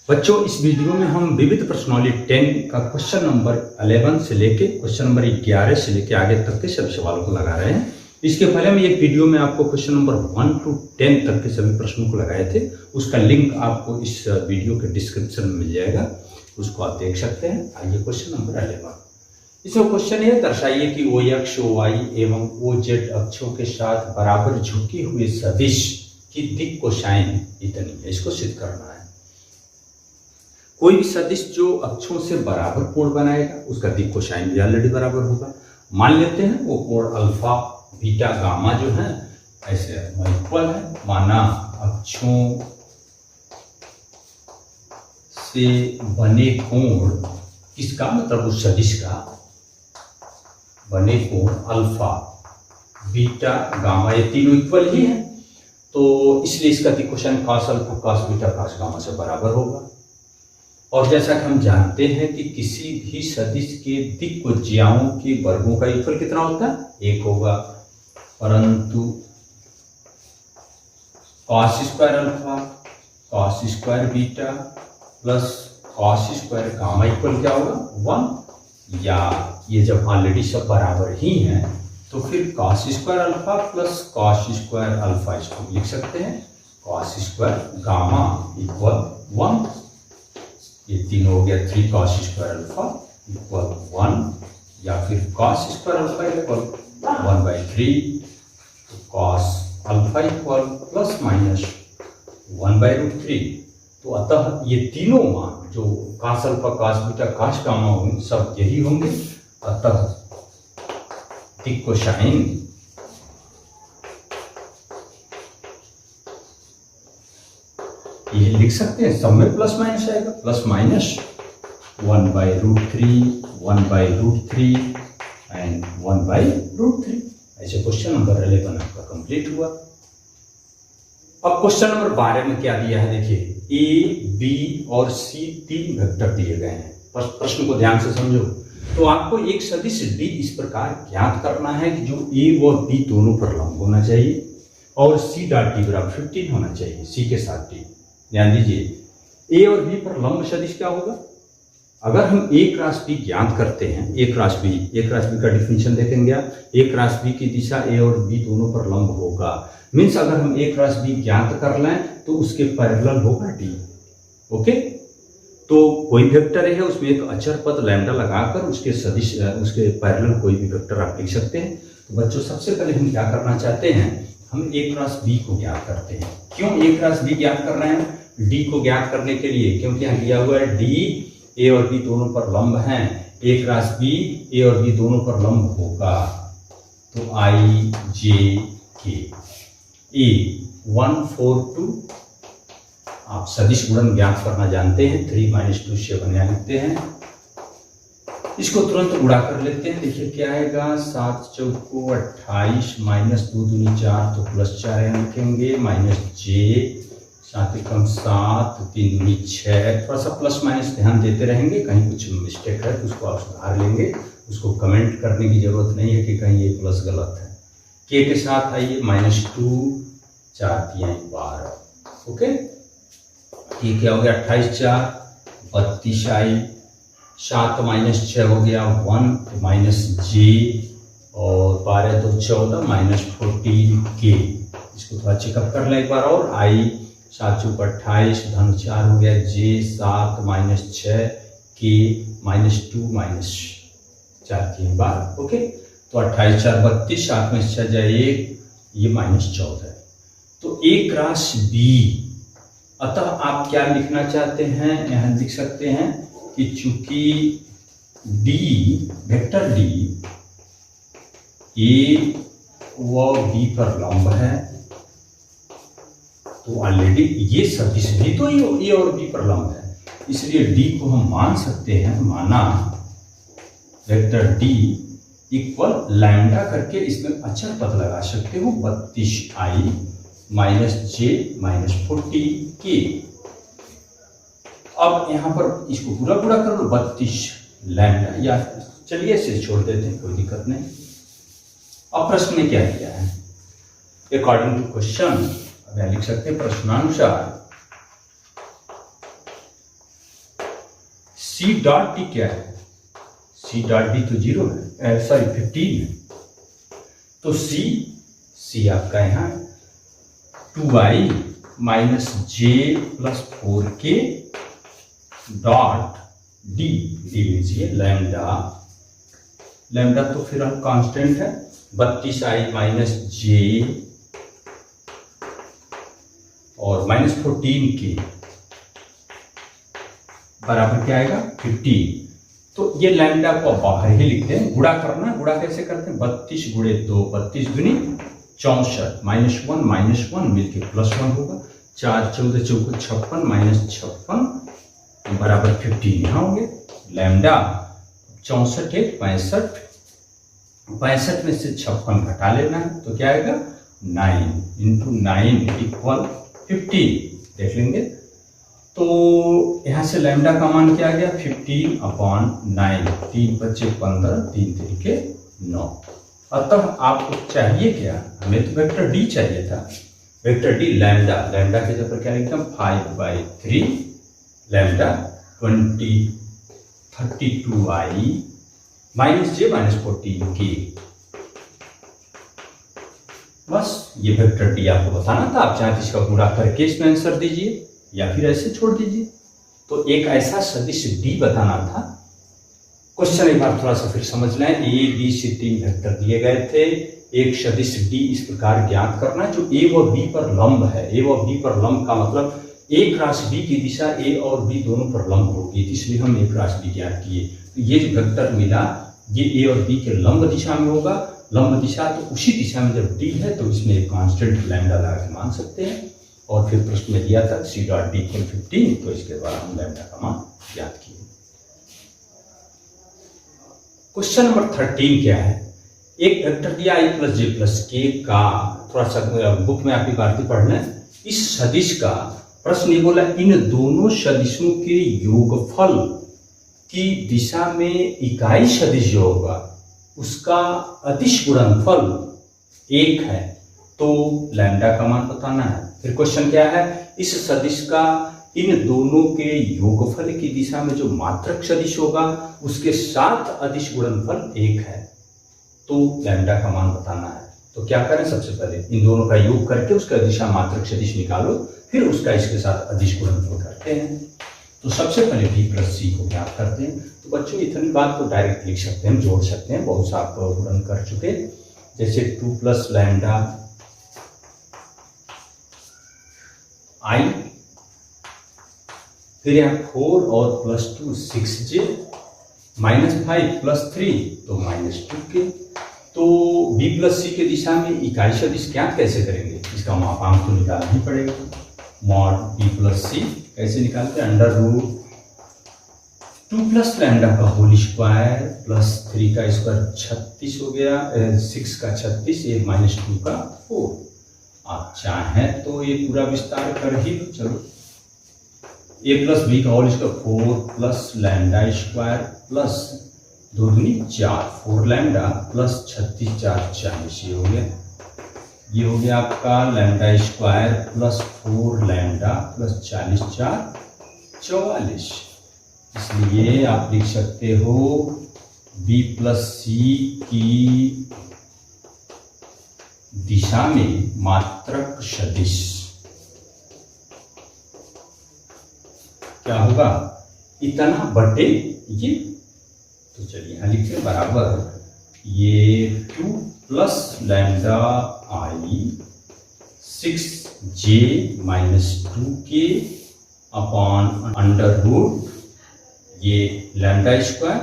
बच्चों, इस वीडियो में हम विविध प्रश्नावली 10 का क्वेश्चन नंबर 11 से लेके क्वेश्चन नंबर 11 से लेके आगे तक के सभी सवालों को लगा रहे हैं। इसके पहले हम एक वीडियो में आपको क्वेश्चन नंबर 1 to 10 तक के सभी प्रश्नों को लगाए थे। उसका लिंक आपको इस वीडियो के डिस्क्रिप्शन में मिल जाएगा, उसको आप देख सकते हैं। आइए क्वेश्चन नंबर 11। इसमें क्वेश्चन ये दर्शाइए कि ओ एक्स, ओ वाई एवं ओ जेड अक्षों के साथ बराबर झुके हुए सदिश की दिक् कोसाइन इतनी है। इसको सिद्ध करना है। कोई भी सदिश जो अक्षों से बराबर कोण बनाएगा उसका दिक् कोसाइन भी ऑलरेडी बराबर होगा। मान लेते हैं वो कोण अल्फा बीटा गामा जो है ऐसे इक्वल है। माना अक्षों से बने कोण किसका, मतलब उस सदिश का बने कोण अल्फा बीटा गामा, ये तीनों इक्वल ही है, तो इसलिए इसका दिक् cosine cos alpha cos beta cos gamma से बराबर होगा। और जैसा कि हम जानते हैं कि किसी भी सदिश के दिक् कोज्याओं के वर्गों का योगफल कितना होता है, 1 होगा। परंतु cos square alpha cos square beta plus cos square gamma equal क्या होगा, 1। या ये जब ऑलरेडी सब बराबर ही हैं तो फिर cos square alpha plus cos square alpha इसको लिख सकते हैं cos स्क्वायर गामा इक्वल 1। ये तीन हो गया 3 cos स्क्वायर अल्फा इक्वल 1, या फिर cos स्क्वायर अल्फा इक्वल 1/3, तो cos alpha equal plus minus 1/√3। तो अतः ये तीनों मान जो cos alpha cos beta cos gamma होंगे सब यही होंगे। अतः दिक् कोसाइन ये लिख सकते हैं, सब में प्लस माइनस आएगा, प्लस माइनस 1/√3 1/√3 एंड 1/√3। ऐसे क्वेश्चन नंबर 11 आपका कंप्लीट हुआ। अब क्वेश्चन नंबर 12 में क्या दिया है, देखिए ए बी और सी 3 वेक्टर दिए गए हैं। प्रश्न को ध्यान से समझो। तो आपको एक सदिश डी इस प्रकार ज्ञात करना है कि जो ए और बी दोनों पर लंब होना चाहिए और सी डॉट डी बराबर 15 होना चाहिए, सी के साथ डी। ध्यान दीजिए, ए और बी पर लंब सदिश क्या होगा। अगर हम ए क्रॉस बी ज्ञात करते हैं, ए क्रॉस बी का डिफिनेशन देखेंगे आप, ए क्रॉस बी की दिशा ए और बी दोनों पर लंब होगा। मीन्स अगर हम ए क्रॉस बी ज्ञात कर लें तो उसके पैरेलल होगा डी। ओके, तो कोई वेक्टर है उसमें एक अचर पद लैम्डा लगाकर उसके सदिश उसके पैरेलल कोई भी वेक्टर आप लिख सकते हैं। तो बच्चों सबसे पहले हम क्या करना चाहते हैं, हम ए क्रॉस बी को ज्ञात करते हैं। क्यों ए क्रॉस बी ज्ञात कर रहे हैं, डी को ज्ञात करने के लिए, क्योंकि यहाँ दिया हुआ है डी ए और बी दोनों पर लंब हैं। ए क्रॉस बी ए और बी दोनों पर लंब होगा, तो आई जे के ए 1 4 2। आप सदिश गुणन ज्ञात करना जानते हैं, 3 - 2 7 यहाँ लिखते हैं। इसको तुरंत गुणा कर लेते हैं। देखिए क्या आएगा, 7 × 4 = 28 -2 दूनी 4 तो +4 यहाँ लिखेंगे, माइनस जे 7 × 7 3 दूनी 6। थोड़ा सा प्लस माइनस ध्यान देते रहेंगे, कहीं कुछ मिस्टेक है तो उसको आप सुधार लेंगे। उसको कमेंट करने की जरूरत नहीं है कि कहीं ये प्लस गलत है। के के साथ आइए -2 4 3 12। ओके, ये क्या हो गया, 28 4 32 आई, 7 - 6 हो गया 1 तो माइनस जे, और 12 2 14 -14 के। इसको थोड़ा चेकअप कर लें एक बार और। आई 7 × 28 धन 4 हो गया, जे 7 - 6 के -2 -4 3 12। ओके, तो 28 4 32, 7 में 6 जाए 1, ये -14 है। तो ए क्रॉस बी, अतः आप क्या लिखना चाहते हैं, यहाँ लिख सकते हैं कि चूंकि डी वेक्टर डी ए व बी पर लंब है तो ऑलरेडी ये सदिश भी तो ए और बी पर लंब है, इसलिए डी को हम मान सकते हैं। माना वेक्टर डी इक्वल लैम्डा करके इसमें अचर पद लगा सकते हो, 32i -j -14 के। अब यहां पर इसको पूरा कर लो, 32 लैम्डा, या चलिए इसे छोड़ देते हैं, कोई दिक्कत नहीं। अब प्रश्न में क्या किया है, अकॉर्डिंग टू क्वेश्चन अब लिख सकते हैं प्रश्नानुसार सी डॉट डी क्या है? सी डॉट डी तो 0 है, सॉरी 15 है। तो सी आपका यहाँ 2i माइनस जे प्लस 4k डॉट डी लीजिए लैम्डा तो फिर हम कांस्टेंट है 32i माइनस जे और माइनस 14k बराबर क्या आएगा 15। तो ये लैम्डा को बाहर ही लिखते हैं, गुणा करना, गुणा कैसे करते हैं 32 गुणे 2 32 दूनी 64 माइनस 1 मिलके प्लस 1 होगा, 4 14 चौको 56 माइनस 56 बराबर 15 यहाँ होंगे। लैम्डा 64 एक 65 में से 56 घटा लेना है तो क्या आएगा 9 × 9 इक्वल 15 देख लेंगे। तो यहाँ से लैम्डा का मान क्या आ गया 15/9, 3 बचे 15, 3 तरीके 9। अतः आपको चाहिए क्या, हमें तो वेक्टर डी चाहिए था, वेक्टर डी लैम्डा के जगह पर क्या लिखता हूँ 5/3 लैम्डा 32i माइनस जे माइनस 14k। बस ये वेक्टर डी आपको बताना था, आप चाहे इसका गुणा करके इसमें आंसर दीजिए या फिर ऐसे छोड़ दीजिए। तो एक ऐसा सदिश डी बताना था। क्वेश्चन एक बार थोड़ा सा फिर समझ लें। ए बी सी 3 वेक्टर दिए गए थे, एक सदिश डी इस प्रकार ज्ञात करना जो ए व बी पर लंब है। ए व बी पर लंब का मतलब ए क्रॉस बी की दिशा ए और बी दोनों पर लंब होगी, इसलिए हम ए क्रॉस बी ज्ञात किए। तो ये जो वेक्टर मिला ये ए और बी के लंब दिशा में होगा, लंब दिशा तो उसी दिशा में जब डी है तो इसमें एक कांस्टेंट लैम्डा लगा के मान सकते हैं। और फिर प्रश्न में दिया था सी डॉट डी इक्वल 15, तो इसके द्वारा हम लैम्डा का मान ज्ञात किए। क्वेश्चन नंबर 13 क्या है, एक वेक्टर दिया i प्लस जे प्लस के का, थोड़ा सा बुक में आप एक बार पढ़ लें, इस सदिश का प्रश्न ये बोला इन दोनों सदिशों के योगफल की दिशा में इकाई सदिश जो होगा उसका अदिश गुणनफल 1 है, तो लैम्डा का मान बताना है। फिर क्वेश्चन क्या है, इस सदिश का इन दोनों के योगफल की दिशा में जो मात्रक सदिश होगा उसके साथ अदिश गुणनफल 1 है, तो लैम्डा का मान बताना है। तो क्या करें, सबसे पहले इन दोनों का योग करके उसका दिशा मात्रक सदिश निकालो, फिर उसका इसके साथ अदिश गुणनफल करते हैं। तो सबसे पहले b प्लस सी को ज्ञात करते हैं। तो बच्चों इतनी बात तो डायरेक्ट लिख सकते हैं, जोड़ सकते हैं, बहुत सा आप गुणन कर चुके, जैसे 2 प्लस लैम्डा i, फिर यहाँ 4 और प्लस 2 6j माइनस 5 प्लस 3 तो माइनस 2k। तो b प्लस सी के दिशा में इकाई सदिश ज्ञात कैसे करेंगे, इसका मापांक तो निकालना ही पड़ेगा। मॉड b प्लस सी कैसे निकालते हैं, अंडर रूट 2 प्लस लैम्डा का होल स्क्वायर प्लस 3 का स्क्वायर 36 हो गया, 6 का 36, ये माइनस 2 का 4। आप चाहें तो ये पूरा विस्तार कर ही लो, चलो a प्लस बी का whole square 4 plus lambda square plus 2 दूनी 4 4 लैम्डा प्लस 36 4 40, ये हो गया, ये हो गया आपका lambda square plus 4 lambda plus 40 4 44। इसलिए आप लिख सकते हो b प्लस सी की दिशा में मात्रक सदिश क्या होगा, इतना बटे ये। तो चलिए यहां लिखते हैं बराबर ये 2 plus lambda i 6j minus 2k upon under root ये लैम्डा स्क्वायर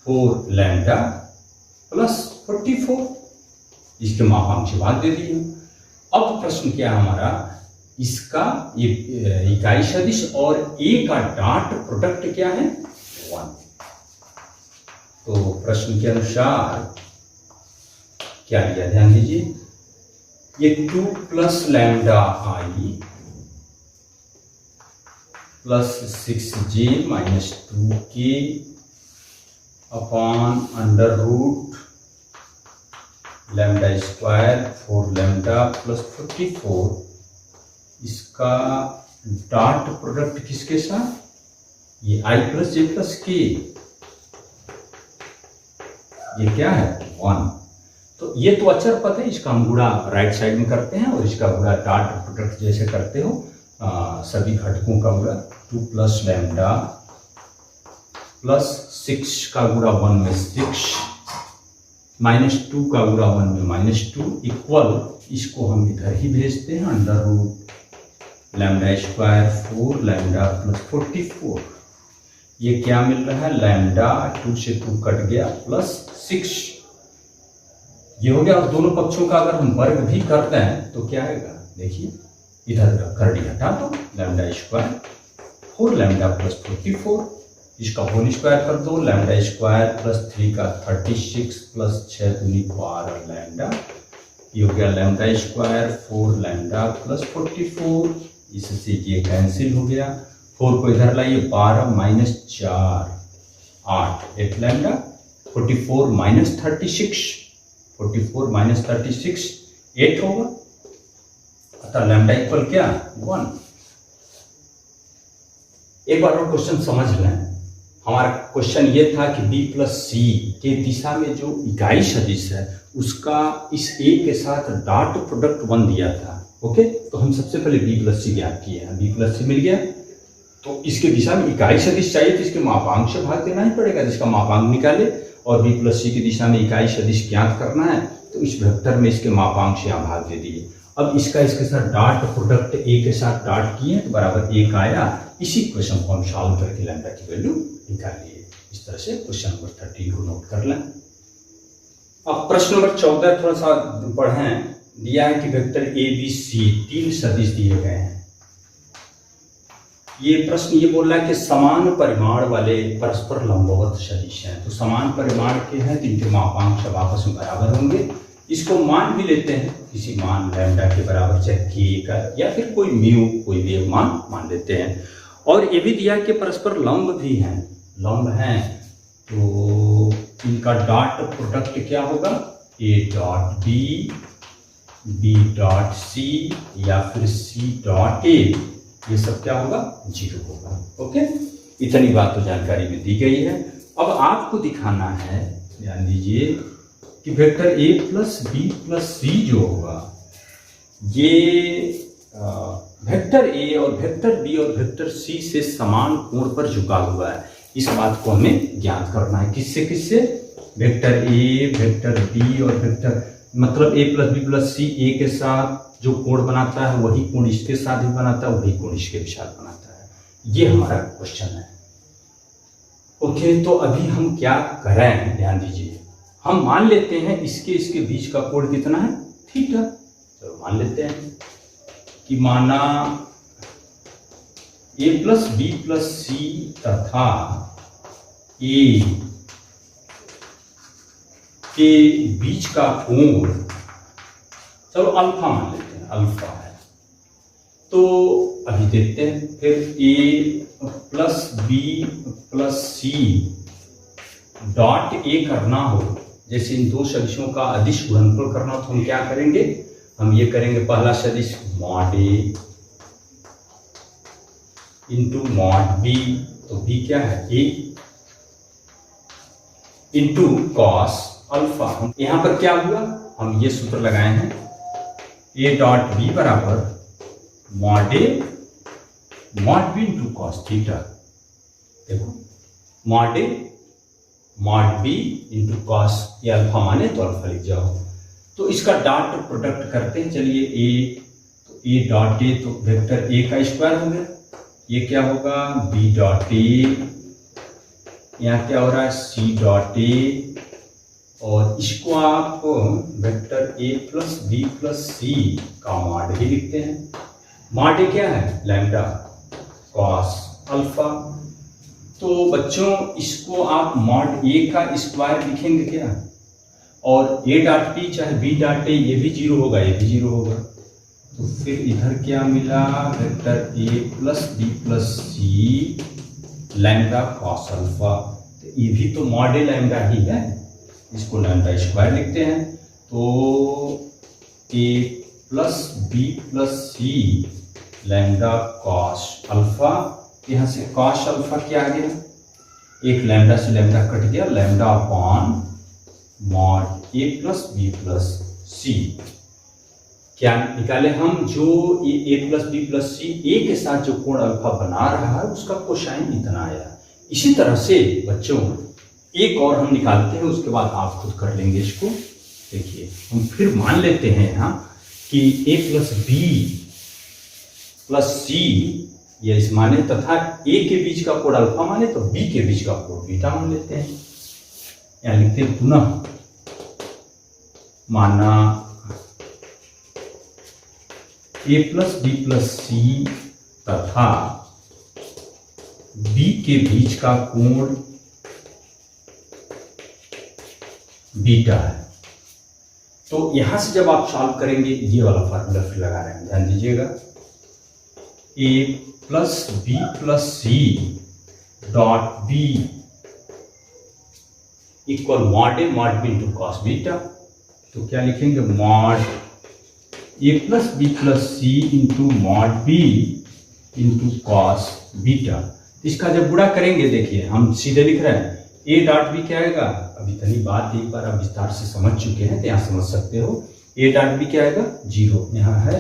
4 लैम्डा प्लस 44, इसके मापांक से भाग दे दिए। अब प्रश्न क्या है हमारा, इसका ये इकाई सदिश और a का डॉट प्रोडक्ट क्या है 1। तो प्रश्न के अनुसार क्या लिया, ध्यान दीजिए, ये 2 plus lambda i plus 6j minus 2k upon under root lambda square 4 lambda plus 44, इसका डॉट प्रोडक्ट किसके साथ ये i प्लस जे प्लस के, ये क्या है 1। तो ये तो अचर पद है, इसका हम गुणा राइट साइड में करते हैं और इसका गुणा डॉट प्रोडक्ट जैसे करते हो सभी घटकों का गुणा 2 प्लस लैम्डा प्लस 6 का गुणा 1 में 6 माइनस 2 का गुणा 1 में -2 इक्वल, इसको हम इधर ही भेजते हैं under root lambda square 4 lambda plus 44। ये क्या मिल रहा है, लैम्डा 2 से 2 कट गया प्लस 6, ये हो गया। और दोनों पक्षों का अगर हम वर्ग भी करते हैं तो क्या आएगा, देखिए इधर कर डी हटा दो, लैम्डा स्क्वायर 4 लैम्डा प्लस 44, इसका होल स्क्वायर कर दो, लैम्डा स्क्वायर प्लस 3 का 36 प्लस 6 दूनी 12 लैम्डा, ये हो गया लैम्डा स्क्वायर 4 लैम्डा प्लस 44, इससे ये कैंसिल हो गया। 4 को इधर लाइए, 12 माइनस 4 8 8 लैम्डा, 44 माइनस 36 44 माइनस 36 8 होगा, अतः लैम्डा इक्वल क्या 1। एक बार और क्वेश्चन समझ लें। हमारा क्वेश्चन ये था कि b प्लस सी के दिशा में जो इकाई सदिश है उसका इस a के साथ डॉट प्रोडक्ट 1 दिया था। ओके, तो हम सबसे पहले b प्लस सी ज्ञात किए हैं, b प्लस सी मिल गया। तो इसके दिशा में इकाई सदिश चाहिए तो इसके मापांक से भाग देना ही पड़ेगा, जिसका मापांक निकाले। और b प्लस सी की दिशा में इकाई सदिश ज्ञात करना है तो इस वेक्टर में इसके मापांक से यहाँ भाग दे दिए। अब इसका इसके साथ डॉट प्रोडक्ट a के साथ डॉट किए तो बराबर 1 आया। इसी क्वेश्चन को हम सॉल्व करके लैम्डा की वैल्यू निकाल लिए। इस तरह से क्वेश्चन नंबर 13 को नोट कर लें। अब प्रश्न नंबर 14 थोड़ा सा पढ़ें। दिया है कि वेक्टर ए बी सी 3 सदिश दिए गए हैं। ये प्रश्न ये बोल रहा है कि समान परिमाण वाले परस्पर लंबवत सदिश हैं। तो समान परिमाण के हैं तो इनके मापांक सब आपस में बराबर होंगे। इसको मान भी लेते हैं, किसी मान लैम्डा के बराबर, चाहे के का या फिर कोई म्यू, कोई भी एक मान लेते हैं। और ये भी दिया कि परस्पर लंब भी हैं, लंब हैं, तो इनका डॉट प्रोडक्ट क्या होगा, A dot B, B dot C या फिर सी डॉट ए, ये सब क्या होगा 0 होगा। ओके, इतनी बात तो जानकारी में दी गई है। अब आपको दिखाना है, ध्यान दीजिए कि vector A plus B plus C जो होगा ये वेक्टर ए और वेक्टर बी और वेक्टर सी से समान कोण पर झुका हुआ है। इस बात को हमें ज्ञात करना है। किससे किससे, वेक्टर ए, वेक्टर बी और वेक्टर, मतलब ए प्लस बी प्लस सी ए के साथ जो कोण बनाता है वही कोण इसके साथ भी बनाता है, वही कोण इसके भी साथ बनाता है। ये हमारा क्वेश्चन है। ओके, तो अभी हम क्या करें, ध्यान दीजिए। हम मान लेते हैं इसके बीच का कोण कितना है, थीटा। चलो मान लेते हैं कि माना ए प्लस बी प्लस सी तथा ए के बीच का कोण, चलो अल्फा मान लेते हैं, अल्फा है। तो अभी देखते हैं फिर A plus B plus C dot A करना हो, जैसे इन दो सदिशों का अदिश गुणनफल करना हो तो हम क्या करेंगे, हम ये करेंगे, पहला सदिश मॉड ए इंटू मॉड बी, तो बी क्या है ए इंटू कॉस अल्फा। यहां पर क्या हुआ, हम ये सूत्र लगाए हैं, ए डॉट बी बराबर mod A mod B into cos theta. देखो mod A mod B into cos, ये अल्फा माने तो अल्फा लिख जाओ। तो इसका डॉट प्रोडक्ट करते हैं। चलिए ए, तो ए डॉट ए, तो वेक्टर ए का स्क्वायर हो गया, ये क्या होगा बी डॉट ए, यहाँ क्या हो रहा है सी डॉट ए, और इसको आप vector A plus B plus C का मॉड भी लिखते हैं। मॉड ए क्या है लैम्डा कॉस अल्फा। तो बच्चों इसको आप मॉड ए का स्क्वायर लिखेंगे क्या, और ए डॉट पी चाहे बी डॉट ए ये भी 0 होगा, ये भी 0 होगा। तो फिर इधर क्या मिला, vector A plus B plus C lambda cos alpha. तो ये भी तो मॉड ए लैम्डा ही है, इसको लैम्डा स्क्वायर लिखते हैं। तो ए plus B plus C lambda cos alpha यहाँ से कॉस अल्फा क्या आ गया, एक लैम्डा से लैम्डा कट गया, lambda upon mod A plus B plus सी। क्या निकाले हम, जो ये ए प्लस बी प्लस सी ए के साथ जो कोण अल्फा बना रहा है उसका कोसाइन इतना आया। इसी तरह से बच्चों एक और हम निकालते हैं, उसके बाद आप खुद कर लेंगे इसको। देखिए हम फिर मान लेते हैं यहाँ कि ए प्लस बी प्लस सी ये इस माने तथा ए के बीच का कोण अल्फा माने तो बी के बीच का कोण बीटा मान लेते हैं। यहाँ लिखते हैं पुनः माना ए प्लस बी प्लस सी तथा बी के बीच का कोण बीटा है। तो यहां से जब आप सॉल्व करेंगे, ये वाला फार्मूला फिर लगा रहे हैं, ध्यान दीजिएगा, A plus B plus C dot B equal mod A mod B into cos beta. तो क्या लिखेंगे, mod A plus B plus C into mod B into cos beta. इसका जब गुणा करेंगे, देखिए हम सीधे लिख रहे हैं ए डॉट बी क्या आएगा, अब इतनी बात एक बार आप विस्तार से समझ चुके हैं तो यहां समझ सकते हो। ए डॉट बी क्या आएगा, 0 यहां है।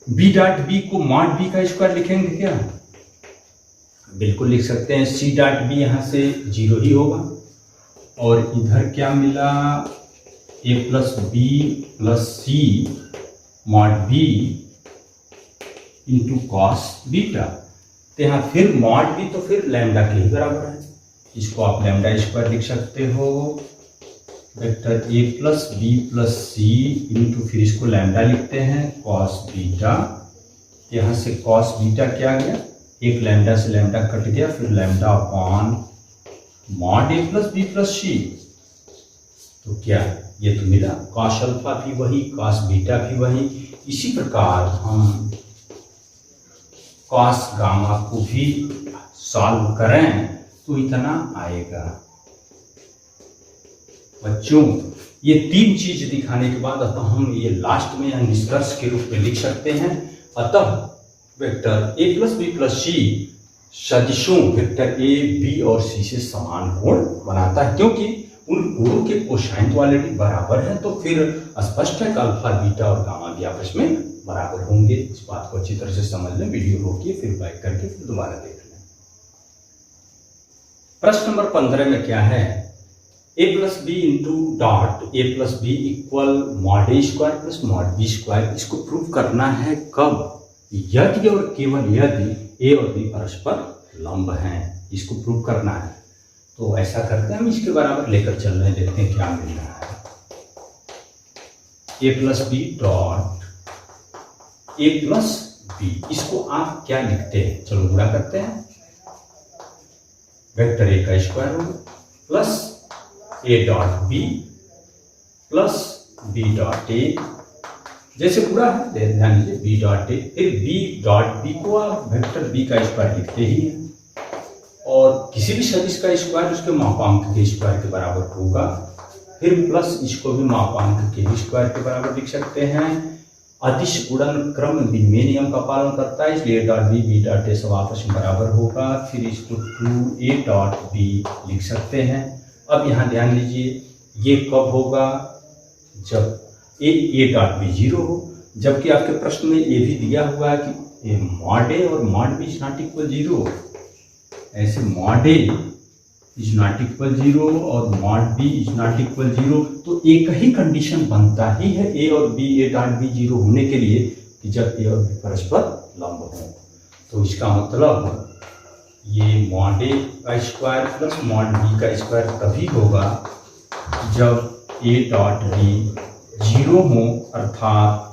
बी डॉट बी को मॉड बी का स्क्वायर लिखेंगे क्या, बिल्कुल लिख सकते हैं। सी डॉट बी यहां से 0 ही होगा। और इधर क्या मिला, A plus B plus C mod B into cos beta. तो यहाँ फिर मॉड बी तो फिर लैम्डा के ही बराबर है, इसको आप लैम्डा स्क्वायर लिख सकते हो। Vector A plus B plus C into फिर इसको लैम्डा लिखते हैं कॉस बीटा। यहाँ से कॉस बीटा क्या आ गया, एक लैम्डा से लैम्डा कट गया, फिर lambda upon mod A plus B plus सी। तो क्या ये तो मिला, कॉस अल्फा भी वही, कॉस बीटा भी वही। इसी प्रकार हम कॉस गामा को भी सॉल्व करें तो इतना आएगा। बच्चों ये तीन चीज दिखाने के बाद अतः हम ये लास्ट में यह निष्कर्ष के रूप में लिख सकते हैं। अतः vector A plus B plus C सदिशों वेक्टर ए बी और सी से समान कोण बनाता है, क्योंकि उन कोणों के कोसाइन तो ऑलरेडी बराबर है। तो फिर स्पष्ट है कि अल्फा बीटा और गामा भी आपस में बराबर होंगे। इस बात को अच्छी तरह से समझ लें, वीडियो रोकिए फिर बैक करके फिर दोबारा देख लें। प्रश्न नंबर 15 में क्या है, A plus B into dot A plus B equal mod A square plus mod B square. इसको प्रूव करना है कब, यदि और केवल यदि ए और बी परस्पर लंब हैं, इसको प्रूव करना है। तो ऐसा करते हैं, हम इसके बराबर लेकर चल रहे हैं, देखते हैं क्या मिल रहा है। A plus B dot A plus B, इसको आप क्या लिखते हैं, चलो गुणा करते हैं। वेक्टर ए का स्क्वायर होगा plus A dot B plus B dot A, जैसे पूरा है ध्यान दीजिए, बी डॉट ए, फिर बी डॉट बी को आप वेक्टर बी का स्क्वायर लिखते ही हैं, और किसी भी सदिश का स्क्वायर उसके मापांक के स्क्वायर के बराबर होगा। फिर प्लस इसको भी मापांक के स्क्वायर के बराबर लिख सकते हैं। अदिश गुणन क्रम विनिमय नियम का पालन करता है, इसलिए A dot B B dot A सब आपस में बराबर होगा। फिर इसको 2a डॉट बी लिख सकते हैं। अब यहाँ ध्यान दीजिए, ये कब होगा, जब ए डॉट बी 0 हो, जबकि आपके प्रश्न में ये भी दिया हुआ है कि मॉड ए और mod B is not equal 0। ऐसे mod A is not equal 0 और mod B is not equal 0, तो एक ही कंडीशन बनता ही है ए और बी, ए डॉट बी 0 होने के लिए, कि जब ए और बी परस्पर लंब हो। तो इसका मतलब ये मॉड ए का स्क्वायर प्लस मॉड बी का स्क्वायर तभी होगा जब ए डॉट बी 0 हो, अर्थात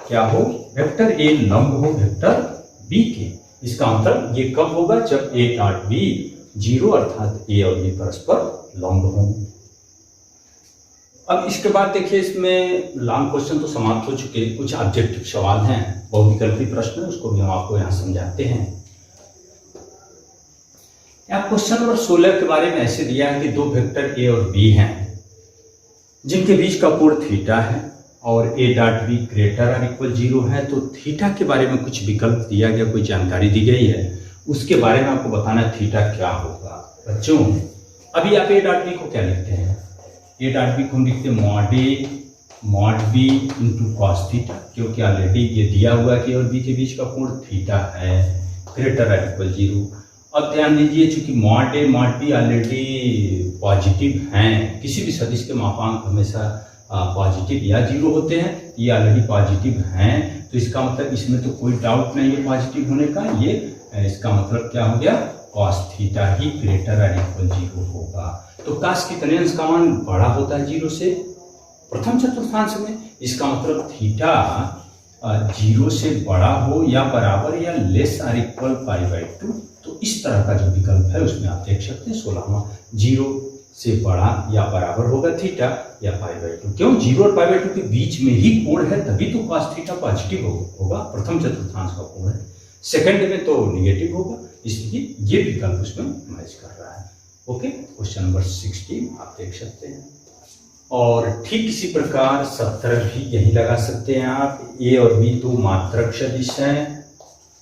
क्या हो, वेक्टर ए लंब हो वेक्टर बी के। इसका मतलब ये कब होगा, जब ए डॉट बी 0 अर्थात ए और बी परस्पर लंब हो। अब इसके बाद देखिए, इसमें लॉन्ग क्वेश्चन तो समाप्त हो चुके, कुछ ऑब्जेक्टिव सवाल हैं, बहुविकल्पी प्रश्न है, उसको भी हम आपको यहाँ समझाते हैं। यहाँ क्वेश्चन नंबर 16 के बारे में ऐसे दिया है कि दो वेक्टर ए और बी हैं जिनके बीच का कोण थीटा है और ए डॉट बी ग्रेटर और इक्वल 0 है, तो थीटा के बारे में कुछ विकल्प दिया गया, कोई जानकारी दी गई है, उसके बारे में आपको बताना है थीटा क्या होगा। बच्चों अभी आप ए डॉट बी को क्या लिखते हैं? ए डॉट बी को हम लिखते हैं mod A mod B into cos theta, क्योंकि ऑलरेडी ये दिया हुआ है कि और बी के बीच का कोण थीटा है ग्रेटर और इक्वल 0। अब ध्यान दीजिए, चूंकि mod A mod B already positive हैं, किसी भी सदिश के मापांक हमेशा पॉजिटिव या 0 होते हैं, ये ऑलरेडी पॉजिटिव हैं, तो इसका मतलब इसमें तो कोई डाउट नहीं है पॉजिटिव होने का। ये इसका मतलब क्या हो गया, कॉस थीटा ही ग्रेटर और इक्वल 0 होगा। तो काश कितने अंश का मान बड़ा होता है 0 से? प्रथम चतुर्थांश में। इसका मतलब थीटा 0 से बड़ा हो या बराबर या लेस और इक्वल π/2। तो इस तरह का जो विकल्प है उसमें आप देख सकते हैं 16वां 0 से बड़ा या बराबर होगा थीटा या π/2। क्यों? 0 और π/2 के बीच में ही कोण है, तभी तो cos थीटा पॉजिटिव होगा, प्रथम चतुर्थांश का कोण है। सेकंड में तो निगेटिव होगा, इसलिए ये विकल्प उसमें मैच कर रहा है। ओके, क्वेश्चन नंबर 16 आप देख सकते हैं। और ठीक इसी प्रकार 17 भी यही लगा सकते हैं आप। ए और बी दो मात्रक सदिश हैं,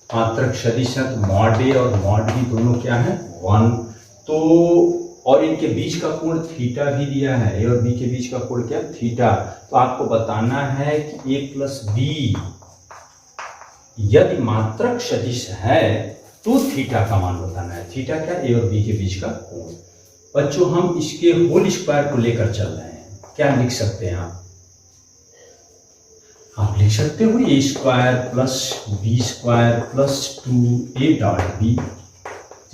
मात्रक सदिश है, तो मॉड ए और मॉड बी दोनों क्या है 1। तो और इनके बीच का कोण थीटा भी दिया है, ए और बी के बीच का कोण क्या थीटा। तो आपको बताना है कि ए प्लस बी यदि मात्रक सदिश है तो थीटा का मान बताना है। थीटा क्या? ए और बी के बीच का कोण। बच्चों हम इसके होल स्क्वायर को लेकर चल रहे हैं, क्या लिख सकते हैं आप लिख सकते हो A square plus B square plus 2a dot B,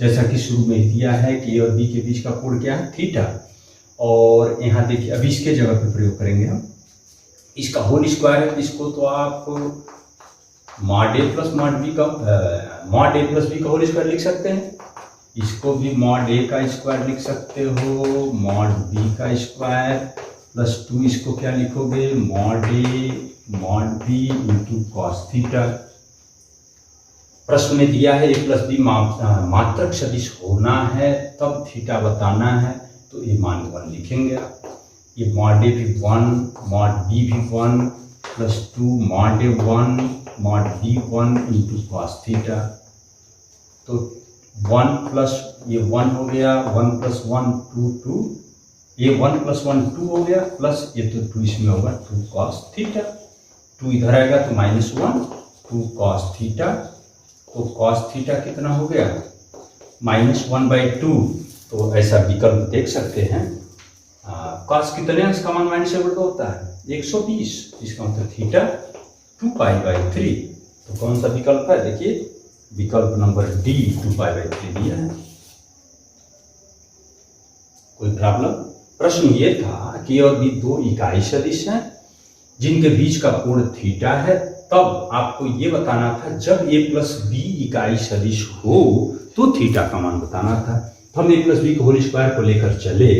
जैसा कि शुरू में दिया है कि ए और बी के बीच का कोण क्या है थीटा। और यहाँ देखिए अभी इसके जगह पे प्रयोग करेंगे हम, इसका होल स्क्वायर है, इसको तो आप mod A plus mod B का मॉड ए प्लस बी का होल स्क्वायर लिख सकते हैं। इसको भी मॉड ए का स्क्वायर लिख सकते हो, मॉड बी का स्क्वायर प्लस 2, इसको क्या लिखोगे mod A mod B into cos theta. प्रश्न में दिया है ए प्लस बी मात्रक सदिश होना है तब थीटा बताना है, तो ये मान 1 लिखेंगे आप। ये मॉड ए भी 1 मॉड बी भी 1 plus 2 mod A 1 mod B 1 into cos theta. तो 1 प्लस ये 1 हो गया, 1 प्लस 1 2, ये 1 प्लस 1 2 हो गया, प्लस ये तो 2 इसमें होगा 2 कॉस थीटा। 2 इधर आएगा तो -1 2 कॉस थीटा। तो कॉस थीटा कितना हो गया -1/2। तो ऐसा विकल्प देख सकते हैं। कॉस कितने अंश का मान -1/2 होता है 120, इसका मतलब थीटा 2π/3। तो कौन सा विकल्प है? देखिए विकल्प नंबर डी 2π/3 दिया है। कोई प्रॉब्लम? प्रश्न ये था कि और भी दो इकाई सदिश हैं जिनके बीच का कोण थीटा है, तब आपको ये बताना था जब ए प्लस बी इकाई सदिश हो तो थीटा का मान बताना था। हम ए प्लस बी के होल स्क्वायर को लेकर चले,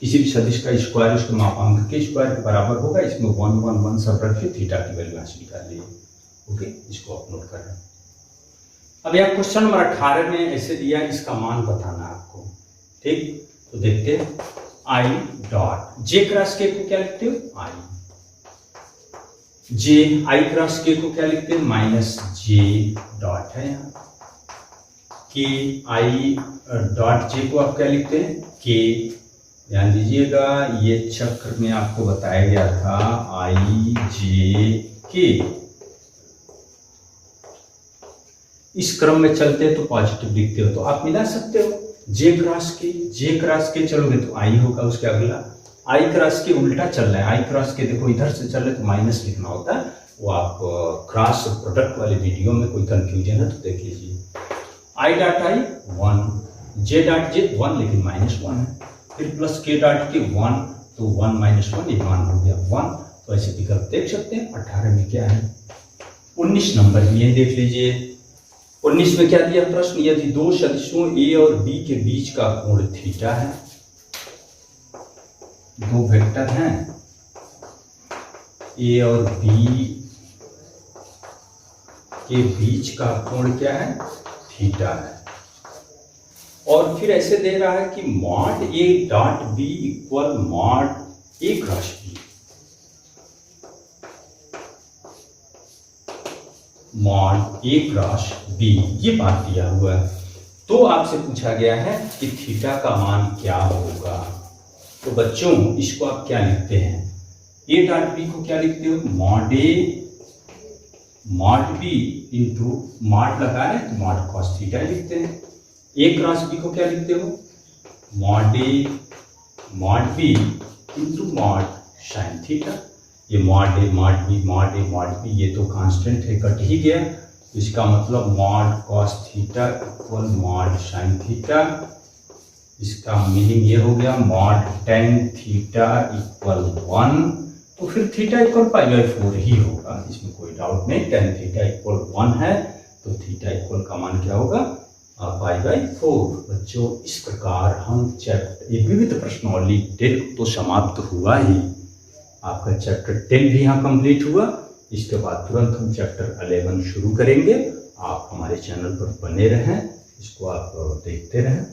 किसी भी सदिश का स्क्वायर उसके मापांक के स्क्वायर के बराबर होगा, इसमें 1 1 1 सब रख के थीटा की वैल्यू हासिल कर लिए। ओके, इसको आप नोट कर रहे हैं। अब यह क्वेश्चन नंबर 18 में ऐसे दिया, इसका मान बताना आपको। ठीक, तो देखते हैं आई डॉट जे क्रॉस के को क्या लिखते हो आई, जे आई क्रॉस के को क्या लिखते हैं -j डॉट है यहाँ, के आई डॉट जे को आप क्या लिखते हैं के। ध्यान दीजिएगा ये चक्र में आपको बताया गया था आई जे के। इस क्रम में चलते तो पॉजिटिव लिखते हो तो आप मिला सकते हो जे क्रॉस के चलोगे तो आई होगा, उसके अगला आई क्रॉस के उल्टा चल रहा है, आई क्रॉस के देखो इधर से चल रहे तो माइनस लिखना होता है। वो आप क्रॉस प्रोडक्ट वाले वीडियो में कोई कंफ्यूजन है तो देख लीजिए। I dot I 1, J dot J 1 लेकिन -1 है, फिर प्लस के डॉट के 1 तो 1 -1 ये मान हो गया 1। तो ऐसे विकल्प देख सकते हैं। 18 में क्या है 19 नंबर भी यही देख लीजिए। 19 में क्या दिया प्रश्न, यदि दो सदिशों ए और बी के बीच का कोण थीटा है, दो वेक्टर हैं ए और बी के बीच का कोण क्या है थीटा है, और फिर ऐसे दे रहा है कि mod A dot B equal mod A cross B. Mod A cross B, ये बात दिया हुआ है। तो आपसे पूछा गया है कि थीटा का मान क्या होगा। तो बच्चों इसको आप क्या लिखते हैं, ए डॉट बी को क्या लिखते हो, mod A mod B into mod लगा रहे हैं तो मॉड कॉस थीटा लिखते हैं। ए क्रॉस बी को क्या लिखते हो, mod A mod B into mod sine theta. ये mod A mod B mod A mod B ये तो कांस्टेंट है, कट ही गया। इसका मतलब mod cos theta equal mod sine theta. इसका मीनिंग ये हो गया मॉड टेन थीटा इक्वल 1। तो फिर थीटा इक्वल पाई बाई 4 ही होगा, इसमें कोई डाउट नहीं। टेन थीटा इक्वल 1 है तो थीटा इक्वल का मान क्या होगा, पाई बाई 4। बच्चों इस प्रकार हम चैप्टर ये विविध प्रश्नावली 10 तो समाप्त हुआ ही, आपका चैप्टर 10 भी यहाँ कंप्लीट हुआ। इसके बाद तुरंत हम चैप्टर 11 शुरू करेंगे। आप हमारे चैनल पर बने रहें, इसको आप देखते रहें।